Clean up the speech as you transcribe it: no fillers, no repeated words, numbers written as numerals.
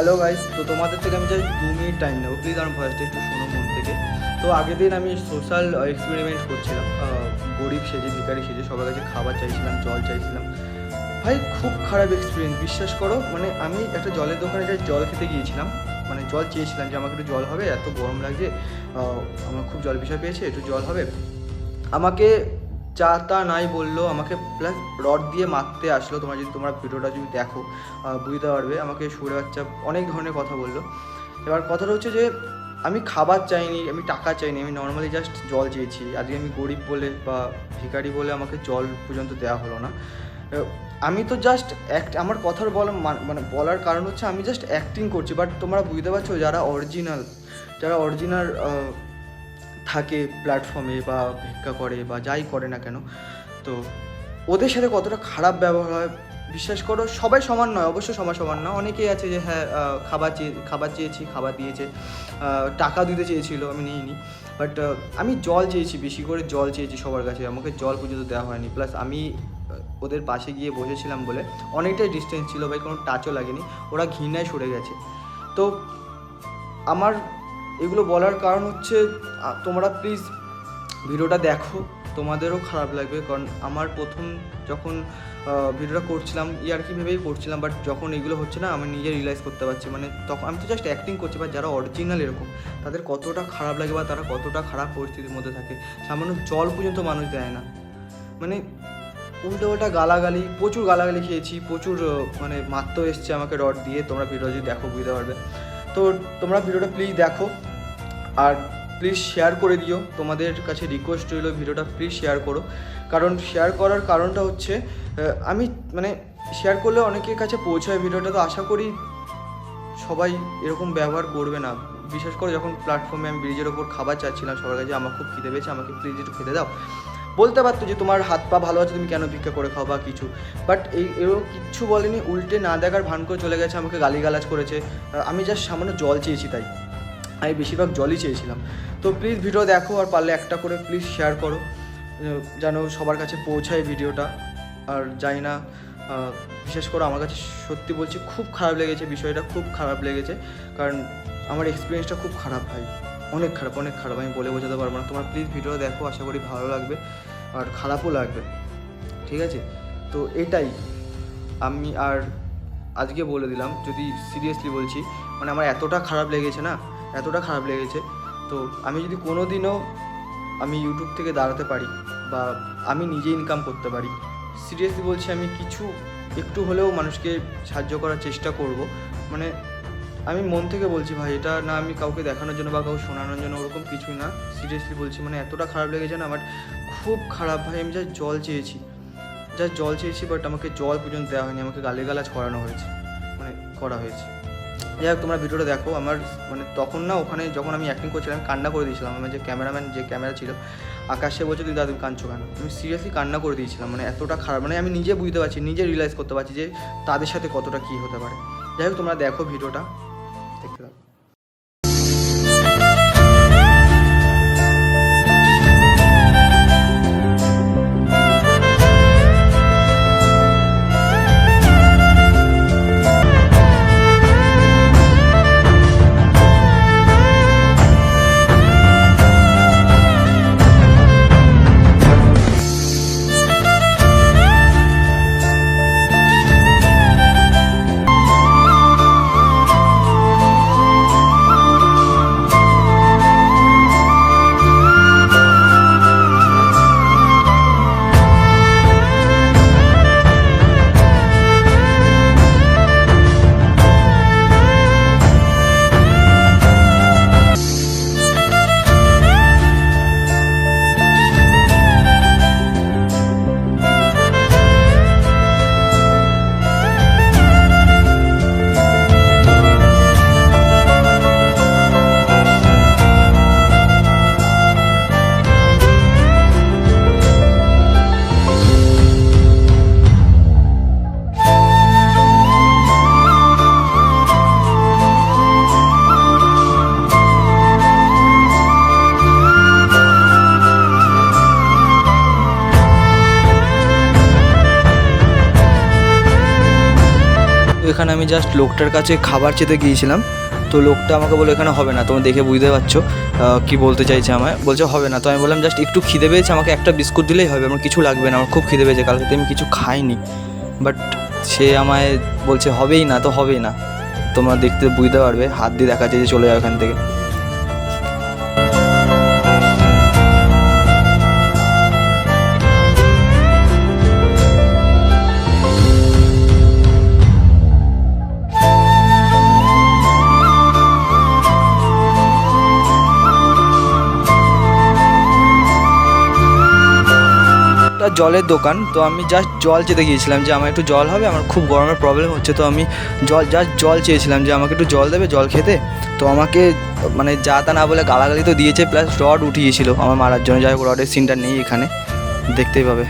Hello guys, তো তোমাদের থেকে আমি জাস্ট 2 মিনিট টাইম নেবো, প্লিজ আমার ভয়েসটা একটু শোনো মন থেকে। তো আগের দিন আমি সোশ্যাল এক্সপেরিমেন্ট করছিলাম, গরিব সেজে ভিখারি সেজে সবার কাছে খাবার চাইছিলাম, জল চাইছিলাম। ভাই খুব খারাপ এক্সপিরিয়েন্স, বিশ্বাস করো। মানে আমি একটা জলের দোকানে জল খেতে গিয়েছিলাম, মানে জল চেয়েছিলাম যে আমাকে একটু জল হবে, এত গরম লাগছে, আমার খুব জল বিষয় পেয়েছে, একটু জল হবে। আমাকে যা তা নাই বললো, আমাকে প্লাস রড দিয়ে মারতে আসলো। তোমরা ভিডিওটা যদি দেখো বুঝতে পারবে। আমাকে সুরে বাচ্চা অনেক ধরনের কথা বললো। এবার কথাটা হচ্ছে যে আমি খাবার চাইনি, আমি টাকা চাইনি, আমি নর্মালি জাস্ট জল চেয়েছি। আজকে আমি গরিব বলে বা ভিখারি বলে আমাকে জল পর্যন্ত দেওয়া হলো না। আমি তো জাস্ট আমার কথার মানে বলার কারণ হচ্ছে আমি জাস্ট অ্যাক্টিং করছি। বাট তোমরা বুঝতে পারছো, যারা অরিজিনাল থাকে প্ল্যাটফর্মে বা ভিক্ষা করে বা যাই করে না কেন, তো ওদের সাথে কতটা খারাপ ব্যবহার হয় বিশ্বাস করো। সবাই সমান নয়, অবশ্যই সমান না। অনেকেই আছে যে হ্যাঁ খাবার চেয়েছি, খাবার দিয়েছে, টাকা দিতে চেয়েছিল, আমি নিইনি। বাট আমি জল চেয়েছি, বেশি করে জল চেয়েছি সবার কাছে, আমাকে জল পর্যন্ত দেওয়া হয়নি। প্লাস আমি ওদের পাশে গিয়ে বসেছিলাম বলে অনেকটাই ডিস্টেন্স ছিল ভাই, কোনো টাচও লাগেনি, ওরা ঘৃণায় সরে গেছে। তো আমার এগুলো বলার কারণ হচ্ছে তোমরা প্লিজ ভিডিওটা দেখো, তোমাদেরও খারাপ লাগবে। কারণ আমার প্রথম যখন ভিডিওটা করছিলাম কি ভেবেই করছিলাম, বাট যখন এগুলো হচ্ছে না আমি নিজে রিয়েলাইজ করতে পারছি। মানে তখন আমি তো জাস্ট অ্যাক্টিং করছি, বা যারা অরিজিনাল এরকম তাদের কতটা খারাপ লাগে বা তারা কতটা খারাপ পরিস্থিতির মধ্যে থাকে। সামান্য জল পর্যন্ত মানুষ দেয় না, মানে উল্টো গালাগালি, প্রচুর গালাগালি খেয়েছি, প্রচুর মানে মারতেও এসছে আমাকে রড দিয়ে। তোমরা ভিডিও যদি দেখো বুঝতে পারবে। তো তোমরা ভিডিওটা প্লিজ দেখো, আর প্লিজ শেয়ার করে দিও। তোমাদের কাছে রিকোয়েস্ট রইল, ভিডিওটা প্লিজ শেয়ার করো। কারণ শেয়ার করার কারণটা হচ্ছে আমি মানে শেয়ার করলে অনেকের কাছে পৌঁছায় ভিডিওটা, তো আশা করি সবাই এরকম ব্যবহার করবে না। বিশেষ করে যখন প্ল্যাটফর্মে আমি ব্রিজের ওপর খাবার চাচ্ছিলাম সবার কাছে, আমার খুব খিদে পেয়েছে, আমাকে প্লিজ একটু খেতে দাও, বলতে পারতো যে তোমার হাত পা ভালো আছে, তুমি কেন ভিক্ষা করে খাও বা কিছু। বাট এরকম কিচ্ছু বলেনি, উল্টে না দেখার ভান করে চলে গেছে, আমাকে গালিগালাজ করেছে। আমি জাস্ট সামান্য জল চেয়েছি, তাই আমি বেশিরভাগ জলই চেয়েছিলাম। তো প্লিজ ভিডিও দেখো, আর পারলে একটা করে প্লিজ শেয়ার করো, যেন সবার কাছে পৌঁছায় ভিডিওটা। আর জানি না, বিশেষ করে আমার কাছে সত্যি বলছি খুব খারাপ লেগেছে, বিষয়টা খুব খারাপ লেগেছে। কারণ আমার এক্সপিরিয়েন্সটা খুব খারাপ ভাই, অনেক খারাপ, আমি বলে বোঝাতে পারবো না। তোমরা প্লিজ ভিডিও দেখো, আশা করি ভালো লাগবে আর খারাপও লাগবে, ঠিক আছে? তো এটাই আমি আর আজকে বলে দিলাম। যদি সিরিয়াসলি বলছি, মানে আমার এতটা খারাপ লেগেছে না, এতটা খারাপ লেগেছে। তো আমি যদি কোনো দিনও আমি ইউটিউব থেকে দাঁড়াতে পারি বা আমি নিজে ইনকাম করতে পারি, সিরিয়াসলি বলছি আমি কিছু একটু হলেও মানুষকে সাহায্য করার চেষ্টা করব। মানে আমি মন থেকে বলছি ভাই, এটা না আমি কাউকে দেখানোর জন্য বা কাউকে শোনানোর জন্য, ওরকম কিছুই না। সিরিয়াসলি বলছি, মানে এতটা খারাপ লেগেছে না আমার, খুব খারাপ ভাই। আমি জাস্ট জল চেয়েছি, বাট আমাকে জল পর্যন্ত দেওয়া হয়নি, আমাকে গালিগালাজ করা হয়েছে। যাই হোক, তোমরা ভিডিওটা দেখো। আমার মানে তখন না, ওখানে যখন আমি অ্যাক্টিং করছিলাম আমি কান্না করে দিয়েছিলাম। আমার যে ক্যামেরা ছিল আকাশে, বলছে তুই দাদু কাঁদছো কেন, আমি সিরিয়াসলি কান্না করে দিয়েছিলাম। মানে এতটা খারাপ, মানে আমি নিজে বুঝতে পারছি, নিজে রিয়েলাইজ করতে পারছি যে তাদের সাথে কতটা কী হতে পারে। যাই হোক, তোমরা দেখো ভিডিওটা, দেখতে থাকো। এখানে আমি জাস্ট লোকটার কাছে খাবার চেতে গিয়েছিলাম, তো লোকটা আমাকে বলে এখানে হবে না, তোমরা দেখে বুঝতে পারছো কি বলতে চাইছে আমায়, বলছে হবে না। তো আমি বললাম জাস্ট একটু খিদে পেয়েছে, আমাকে একটা বিস্কুট দিলেই হবে, আমার কিছু লাগবে না, আমার খুব খিদে পেয়েছে, কালকে তো আমি কিছু খাইনি। বাট সে আমায় বলছে হবেই না, তো হবেই না, তোমরা দেখতে বুঝতে পারবে, হাত দিয়ে দেখাচ্ছে যে চলে যাও এখান থেকে। একটা জলের দোকান, তো আমি জাস্ট জল চেতে গিয়েছিলাম যে আমার একটু জল হবে, আমার খুব গরমের প্রবলেম হচ্ছে, তো আমি জল চেয়েছিলাম যে আমাকে একটু জল দেবে জল খেতে। তো আমাকে মানে যা তা না বলে গালাগালি তো দিয়েছে, প্লাস রড উঠিয়েছিল আমার মারার জন্য। যাই হোক, রডের সিনটা নেই এখানে, দেখতেই পাবে।